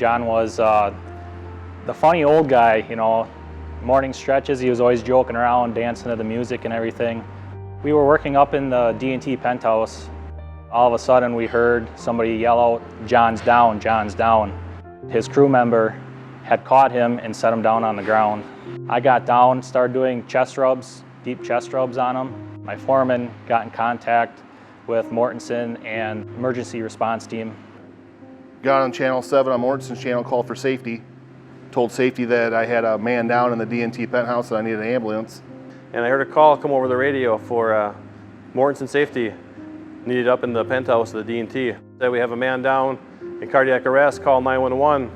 John was the funny old guy, you know. Morning stretches, he was always joking around, dancing to the music and everything. We were working up in the D&T penthouse. All of a sudden we heard somebody yell out, "John's down, John's down." His crew member had caught him and set him down on the ground. I got down, started doing chest rubs, deep chest rubs on him. My foreman got in contact with Mortensen and emergency response team. Got on channel 7 on Mortensen's channel, called for safety. Told safety that I had a man down in the D&T penthouse and I needed an ambulance. And I heard a call come over the radio for Mortensen safety needed up in the penthouse of the D&T. Said we have a man down in cardiac arrest, call 911.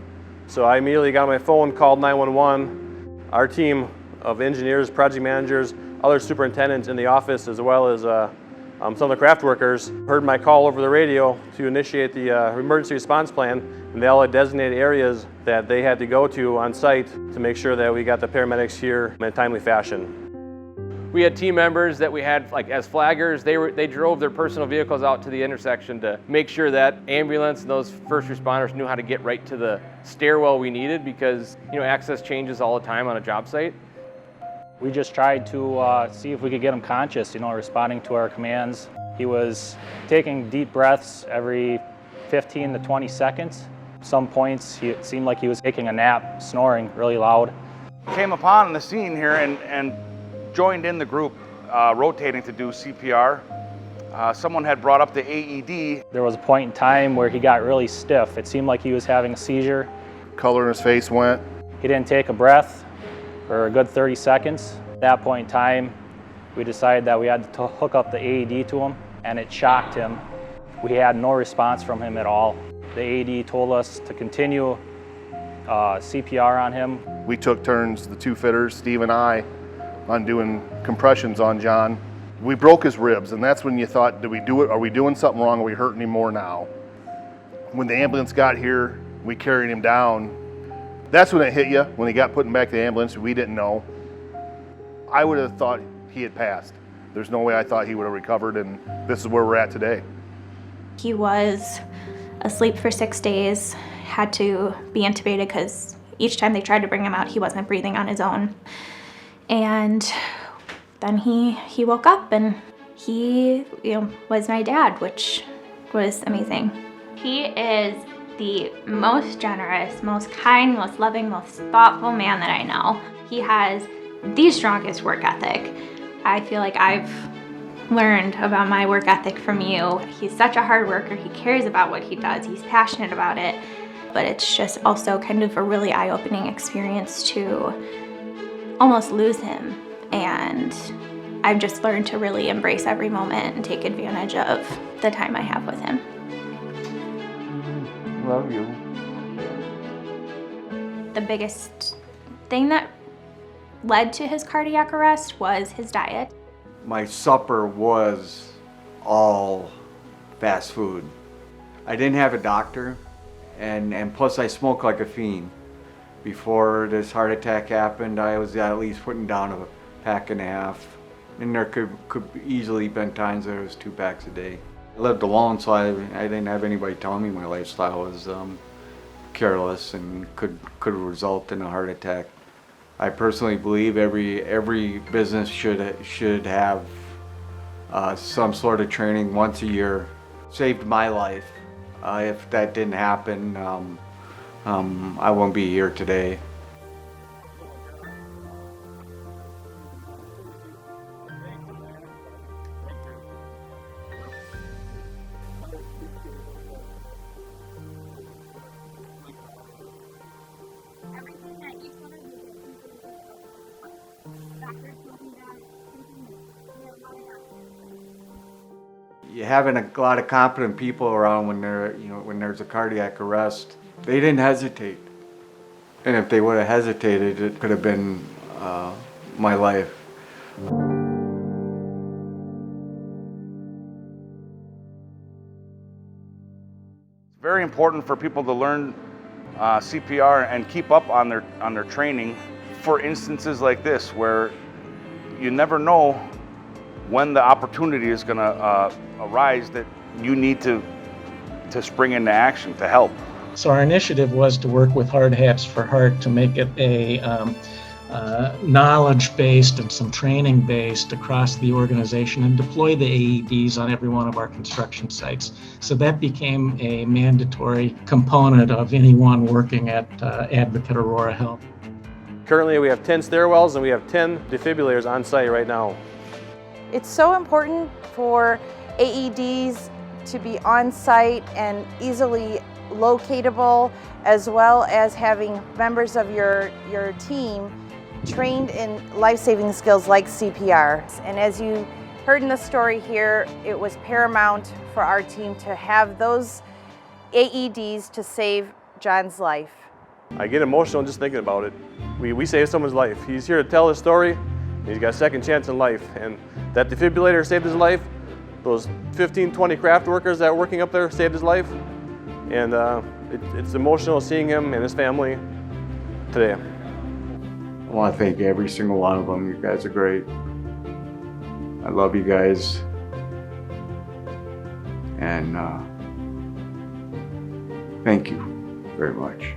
So I immediately got on my phone, called 911. Our team of engineers, project managers, other superintendents in the office, as well as some of the craft workers, heard my call over the radio to initiate the emergency response plan, and they all had designated areas that they had to go to on site to make sure that we got the paramedics here in a timely fashion. We had team members that we had like as flaggers. They drove their personal vehicles out to the intersection to make sure that ambulance and those first responders knew how to get right to the stairwell we needed, because access changes all the time on a job site. We just tried to see if we could get him conscious, responding to our commands. He was taking deep breaths every 15 to 20 seconds. Some points it seemed like he was taking a nap, snoring really loud. Came upon the scene here and joined in the group rotating to do CPR. Someone had brought up the AED. There was a point in time where he got really stiff. It seemed like he was having a seizure. Color in his face went. He didn't take a breath for a good 30 seconds. At that point in time, we decided that we had to hook up the AED to him, and it shocked him. We had no response from him at all. The AED told us to continue CPR on him. We took turns, the two fitters, Steve and I, on doing compressions on John. We broke his ribs, and that's when you thought, did we do it? Are we doing something wrong? Are we hurting him more now? When the ambulance got here, we carried him down. That's when it hit you, when he got put back to the ambulance. We didn't know. I would have thought he had passed. There's no way I thought he would have recovered, and this is where we're at today. He was asleep for 6 days, had to be intubated because each time they tried to bring him out, he wasn't breathing on his own. And then he woke up, and he was my dad, which was amazing. He is the most generous, most kind, most loving, most thoughtful man that I know. He has the strongest work ethic. I feel like I've learned about my work ethic from you. He's such a hard worker. He cares about what he does. He's passionate about it. But it's just also kind of a really eye-opening experience to almost lose him. And I've just learned to really embrace every moment and take advantage of the time I have with him. Love you. The biggest thing that led to his cardiac arrest was his diet. My supper was all fast food. I didn't have a doctor, and plus I smoked like a fiend. Before this heart attack happened, I was at least putting down a pack and a half. And there could easily been times there was 2 packs a day. I lived alone, so I didn't have anybody telling me my lifestyle was careless and could result in a heart attack. I personally believe every business should have some sort of training once a year. Saved my life. If that didn't happen, I won't be here today. You having a lot of competent people around when there's a cardiac arrest, they didn't hesitate. And if they would have hesitated, it could have been my life. It's very important for people to learn CPR and keep up on their training for instances like this, where you never know when the opportunity is going to arise that you need to spring into action to help. So our initiative was to work with Hard Hats for Heart to make it a knowledge-based and some training-based across the organization and deploy the AEDs on every one of our construction sites. So that became a mandatory component of anyone working at Advocate Aurora Health. Currently we have 10 stairwells and we have 10 defibrillators on site right now. It's so important for AEDs to be on site and easily locatable, as well as having members of your team trained in life-saving skills like CPR. And as you heard in the story here, it was paramount for our team to have those AEDs to save John's life. I get emotional just thinking about it. We saved someone's life. He's here to tell his story. He's got a second chance in life. And that defibrillator saved his life. Those 15, 20 craft workers that were working up there saved his life. And it's emotional seeing him and his family today. I want to thank every single one of them. You guys are great. I love you guys. And thank you very much.